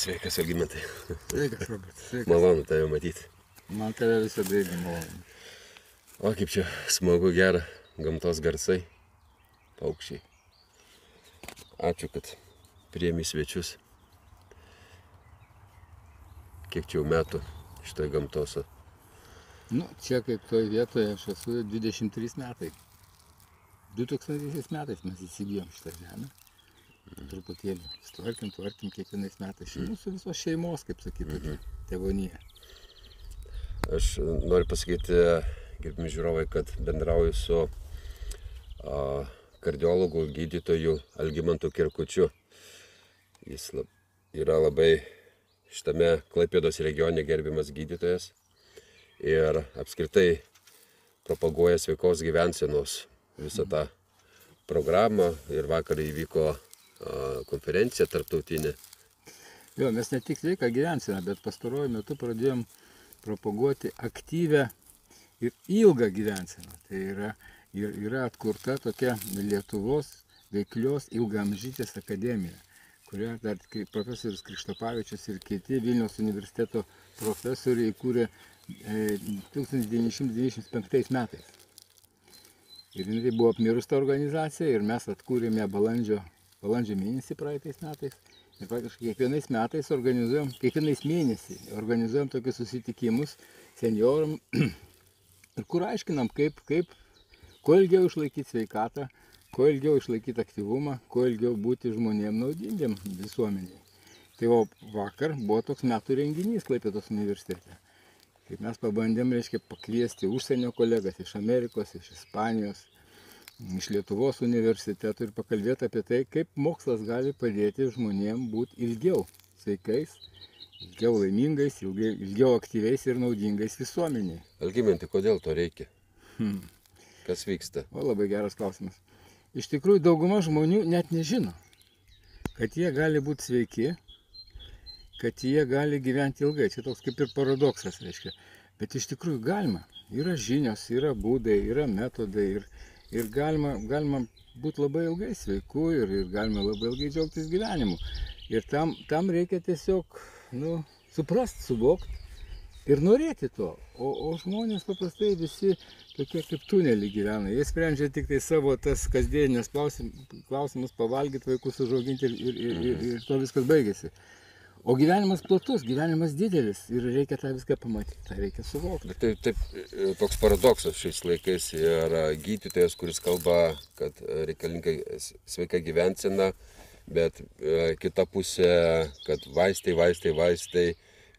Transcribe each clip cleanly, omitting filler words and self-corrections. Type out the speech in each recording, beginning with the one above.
Sveikas, Algimantai. Sveikas, Robertas. Sveikas. Malonu tave matyti. Man tave visada irgi malonu. O kaip čia smagu, gera, gamtos garsai, paukščiai. Ačiū, kad priėmė svečius. Kiek čia jau metų šitoj gamtos? Nu, čia kaip toj vietoje aš esu 23 metai. 2000 metais mes įsigijom šitą žemę. Truputėlį tvarkim kiekvienais metais. Mūsų visos šeimos, kaip sakyti, tėvonija. Aš noriu pasakyti, gerbimi žiūrovai, kad bendrauju su kardiologu, gydytoju Algimantu Kirkučiu. Jis yra labai šitame Klaipėdos regione gerbiamas gydytojas ir apskritai propaguoja sveikos gyvensenos visą tą programą. Ir vakar įvyko konferencija tarptautinė. Jo, mes ne tik sveiką gyvenseną, bet pastaruoju metu pradėjom propaguoti aktyvę ir ilgą gyvenseną. Tai yra atkurta tokia Lietuvos veiklios ilgaamžystės akademija, kurią dar profesorius Krištapavičius ir kiti Vilniaus universiteto profesoriai įkūrė 1995 metais. Ir jinai buvo apmirus ta organizacija ir mes atkūrėme balandžio mėnesį praeitais metais. Ir praktiškai kiekvienais metais kiekvienais mėnesį organizuojam tokius susitikimus senjoram, ir kur aiškinam, kuo ilgiau išlaikyti sveikatą, kuo ilgiau išlaikyti aktyvumą, kuo ilgiau būti žmonėm naudingiem visuomeniai. Tai vakar buvo toks metų renginys Klaipėdos universitete. Kaip mes pabandėm, pakviesti užsienio kolegas iš Amerikos, iš Ispanijos, iš Lietuvos universitetų ir pakalbėti apie tai, kaip mokslas gali padėti žmonėm būti ilgiau sveikais, ilgiau laimingais, ilgiau aktyviais ir naudingais visuomeniai. Algimantai, kodėl to reikia? Kas vyksta? Labai geras klausimas. Iš tikrųjų, dauguma žmonių net nežino, kad jie gali būti sveiki, kad jie gali gyventi ilgai. Čia toks kaip ir paradoksas, reiškia. Bet iš tikrųjų galima. Yra žinios, yra būdai, yra metodai ir galima būti labai ilgai sveiku ir galima labai ilgai džiaugtis gyvenimu. Ir tam reikia tiesiog suprasti, suvokti ir norėti to. O žmonės paprastai visi tokie kaip tunelį gyvena. Jie sprendžia tik tai savo tas kasdienės klausimus, pavalgyti, vaikus užauginti ir to viskas baigėsi. O gyvenimas platus, gyvenimas didelis ir reikia tą viską pamatyti, tą reikia suvokti. Bet taip, toks paradoksas šiais laikais yra gydytojas, kuris kalba, kad reikalinga sveika gyvensena, bet kita pusė, kad vaistai,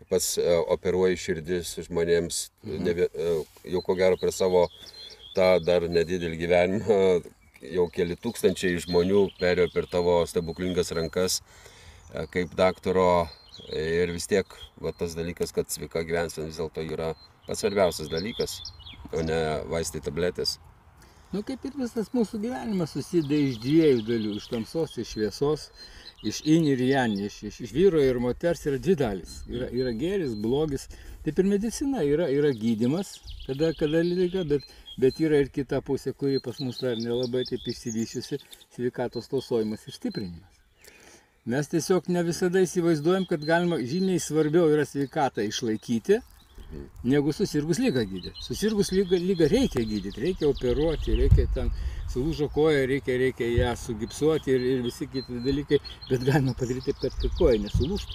pats operuoja širdis žmonėms, jau ko gero per savo tą dar nedidelį gyvenimą, jau keli tūkstančiai žmonių perėjo per tavo stebuklingas rankas kaip daktaro, ir vis tiek tas dalykas, kad sveika gyvensena vis dėlto yra pats svarbiausias dalykas, o ne vaistai, tabletės. Kaip ir visas mūsų gyvenimas susideda iš dviejų dalių, iš tamsos, iš šviesos, iš yin ir yang, iš vyro ir moters yra dvi dalys. Yra gėris, blogis. Taip ir medicina yra gydymas, kada liga, bet yra ir kita pusė, kuri pas mus dar nelabai taip išsivyščiusi, sveikatos tausojimas ir stiprinimas. Mes tiesiog ne visada įsivaizduojam, kad galima žymiai svarbiau yra sveikatą išlaikyti, negu susirgus lygą gydyti. Susirgus lygą reikia gydyti, reikia operuoti, reikia ten sulūžo koja, reikia ją sugipsuoti ir visi kiti dalykai, bet galima padaryti taip, kad koja nesulūžtų.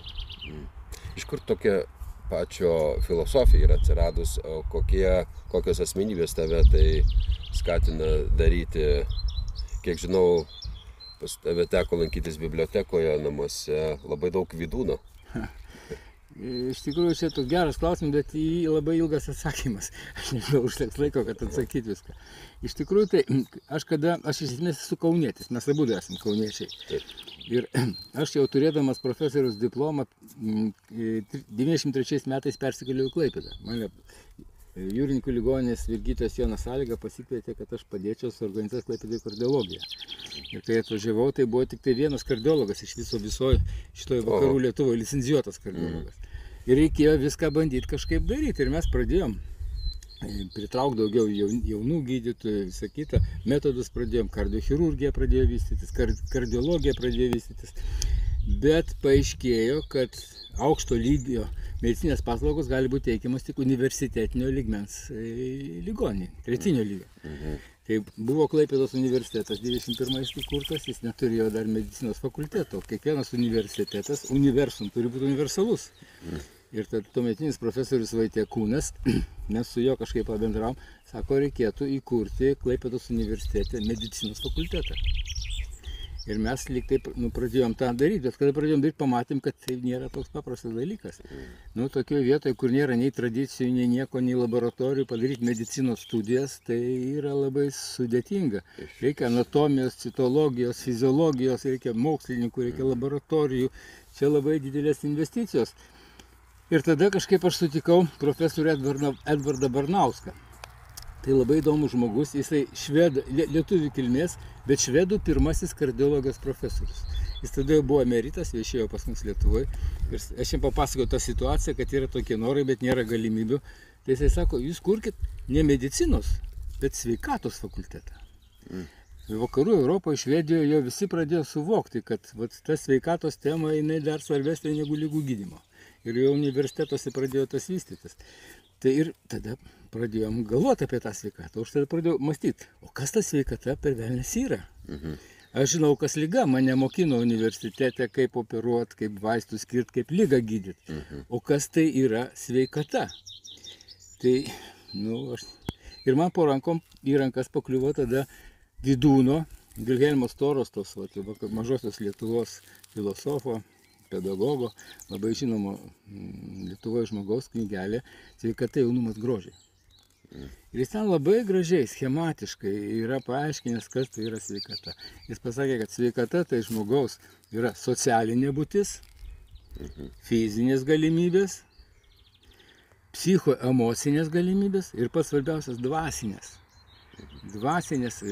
Iš kur tokia pačio filosofija yra atsiradus, kokios asmenybės tave tai skatina daryti? Kiek žinau, pas tave teko lankytis bibliotekoje, namuose, labai daug vidūno. Iš tikrųjų, čia toks geras klausimas, bet labai ilgas atsakymas. Aš nežinau, užteks laiko, kad atsakyti viską. Iš tikrųjų, tai aš iš esmės esu kaunietis, mes abudu esame kauniečiai. Ir aš jau turėdamas profesoriaus diplomą 93 metais persikėliau į Klaipėdą. Mane Jūrininkų ligoninės gydytojas Jonas Sąlyga pasikvietė, kad aš padėčiau suorganizuoti Klaipėdai kardiologiją. Ir kai atvažiavau, tai buvo tik tai vienas kardiologas iš visoje šitoje vakarų Lietuvoje, licencijuotas kardiologas. Ir reikėjo viską bandyti kažkaip daryti. Ir mes pradėjom pritraukti daugiau jaunų gydytojų, visą kitą. Metodus pradėjom, kardiochirurgija pradėjo vystytis, kardiologija pradėjo vystytis. Bet paaiškėjo, kad aukšto lygio medicinės paslaugos gali būti teikiamas tik universitetinio lygmens ligoninėje, tretinio lygio. Kai buvo Klaipėdos universitetas 21 įkurtas, jis neturėjo dar medicinos fakulteto. Kiekvienas universitetas, universum, turi būti universalus. Ir tuometinis profesorius Vaitiekūnas, mes su juo kažkaip pabendravom, sako, reikėtų įkurti Klaipėdos universitete medicinos fakultetą. Ir mes lyg taip pradėjom tą daryti, bet kada pradėjom daryti, pamatėm, kad tai nėra toks paprastas dalykas. Tokioje vietoje, kur nėra nei tradicijų, nei nieko, nei laboratorijų, padaryti medicinos studijas, tai yra labai sudėtinga. Reikia anatomijos, citologijos, fiziologijos, reikia mokslininkų, reikia laboratorijų. Čia labai didelės investicijos. Ir tada kažkaip aš sutikau profesorių Edvardą Barnauską. Tai labai įdomus žmogus, jisai lietuvių kilmės, bet švedų pirmasis kardiologijos profesorius. Jis tada jau buvo emeritas, viešėjo pas mus Lietuvoje. Ir aš jam papasakojau tą situaciją, kad yra tokie norai, bet nėra galimybių. Tai jisai sako, jūs kurkit ne medicinos, bet sveikatos fakultetą. Vakarų Europoje, Švedijoje jau visi pradėjo suvokti, kad ta sveikatos tema jinai dar svarbesnė negu ligų gydymo. Ir jau universitetuose pradėjo tas vystytis. Tai ir tada pradėjom galvoti apie tą sveikatą. Aš tada pradėjau mąstyti, o kas ta sveikata per velnias yra? Aš žinau, kas liga, mane mokino universitete, kaip operuoti, kaip vaistus skirti, kaip ligą gydyti. O kas tai yra sveikata? Tai, ir man po rankom į rankas pakliuvo tada Vydūno, Vilhelmo Storostos, mažosios Lietuvos filosofo, pedagogo, labai žinomo Lietuvoje žmogaus knygelė Sveikata, jaunumas, grožiai. Ir jis ten labai gražiai, schematiškai yra paaiškinęs, kas tai yra sveikata. Jis pasakė, kad sveikata tai žmogaus yra socialinė būtis, fizinės galimybės, psichoemocinės galimybės ir pats svarbiausias dvasinės. Dvasinės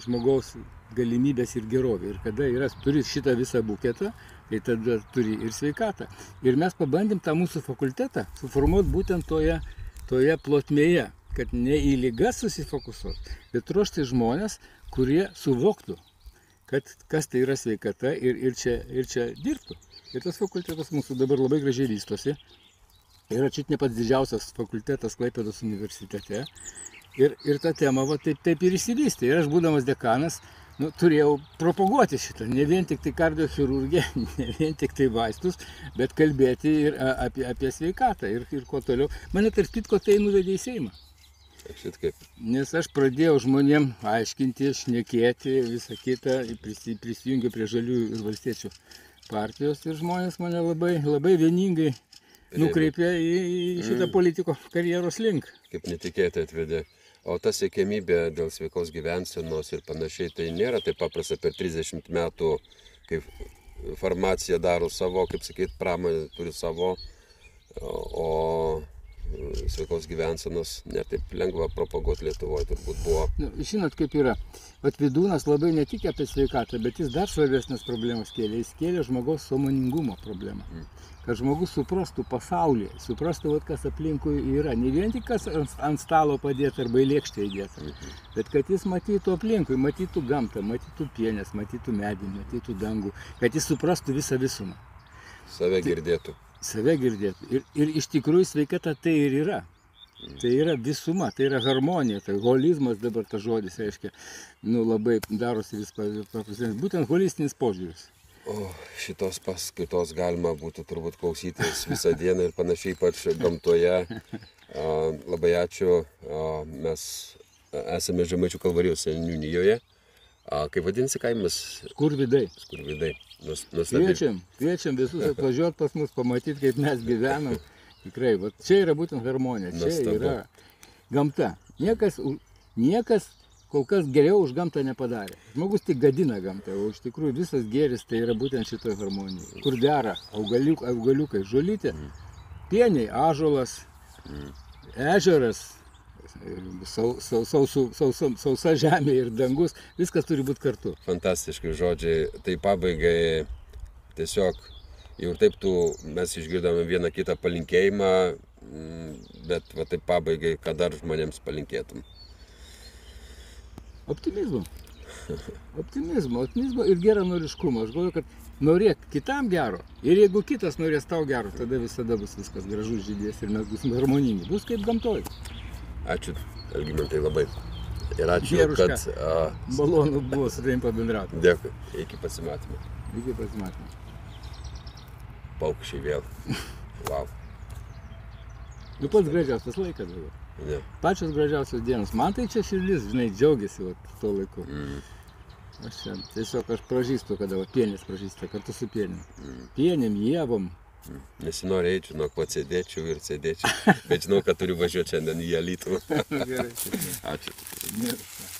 žmogaus galimybės ir gerovė. Ir kada turi šitą visą buketą, tai tada turi ir sveikatą. Ir mes pabandėm tą mūsų fakultetą suformuoti būtent toje plotmėje, kad ne į ligas susifokusuoti, bet ruošti žmonės, kurie suvoktų, kas tai yra sveikata ir čia dirbtų. Ir tas fakultetas mūsų dabar labai gražiai vystosi. Yra čia ne pats didžiausias fakultetas Klaipėdos universitete. Ir ta tema taip ir išsivystė. Ir aš, būdamas dekanas, turėjau propaguoti šitą, ne vien tik tai kardiochirurgiją, ne vien tik tai vaistus, bet kalbėti ir apie sveikatą ir kuo toliau. Mane tarp kitko tai nuvedė į Seimą. Nes aš pradėjau žmonėm aiškinti, šnekėti, visą kitą, prisijungiau prie Žaliųjų ir Valstiečių partijos ir žmonės mane labai vieningai nukreipė į šitą politiko karjeros link. Kaip netikėtai atvedė. O ta siekiamybė dėl sveikos gyvensenos ir panašiai, tai nėra taip paprasta per 30 metų, kaip farmacija daro savo, kaip sakyti, pramonė turi savo, o sveikos gyvensenos netaip lengva propaguoti Lietuvoje turbūt buvo. Žinot, kaip yra. Vydūnas labai ne tik apie sveikatą, bet jis dar svarbesnės problemas kėlė. Jis kėlė žmogaus sąmoningumo problemą. Kad žmogus suprastų pasaulį, suprastų, kas aplinkui yra. Ne vien tik kas ant stalo padėti arba į lėkštę įdėti, bet kad jis matytų aplinkui, matytų gamtą, matytų pienės, matytų medį, matytų dangų, kad jis suprastų visą visumą. Save girdėtų. Save girdėtų. Ir iš tikrųjų sveikata tai ir yra. Tai yra visuma, tai yra harmonija, tai holizmas dabar tas žodis reiškia, labai darosi vis paprastesnis. Būtent holistinis požiūris. Šitos paskaitos galima būtų turbūt klausytis visą dieną ir panašiai, ypač gamtoje. Labai ačiū. Mes esame Žemaičių Kalvarijos seniūnijoje. Kaip vadinasi kaimas? Skurvidai. Skurvidai. Kviečiam visus atvažiuoti pas mus, pamatyti, kaip mes gyvenam. Tikrai, čia yra būtent harmonija, čia yra gamta. Niekas kol kas geriau už gamtą nepadarė. Žmogus tik gadina gamtą, o iš tikrųjų visas gėris tai yra būtent šitoje harmonijoje. Kur dera augaliukai, žolytė, pieniai, ąžuolas, ežeras, sausa žemė ir dangus, viskas turi būti kartu. Fantastiški žodžiai. Tai pabaigai tiesiog jau ir taip mes išgirdome vieną kitą palinkėjimą, bet taip pabaigai, ką dar žmonėms palinkėtum? Optimizmo ir geranoriškumo. Aš galvoju, kad norėk kitam gero. Ir jeigu kitas norės tau gero, tada visada bus viskas gražu, žydės ir mes būsim harmoningi. Bus kaip gamtoj. Ačiū, Algimantai, labai. Ir ačiū, Geruška. kad... Malonu buvo su tavim pabendrauti. Dėkui, iki pasimatymo. Iki pasimatymo. Paukščiai vėl. Wow. Nu pats gražiausias laikas dabar. Ne. Pačios gražiausios dienos. Man tai čia širdis, žinai, džiaugiasi vat, tuo laiku. Aš čia tiesiog aš pražįstu, kada pienės pražįsta kartu su pienim. Pienėm, ievom. Nesinori eiti, žinok, pats sėdėčiau ir sėdėčiau. Bet žinau, kad turiu važiuoti šiandien į Alytų. Gerai. Ačiū. Gerai.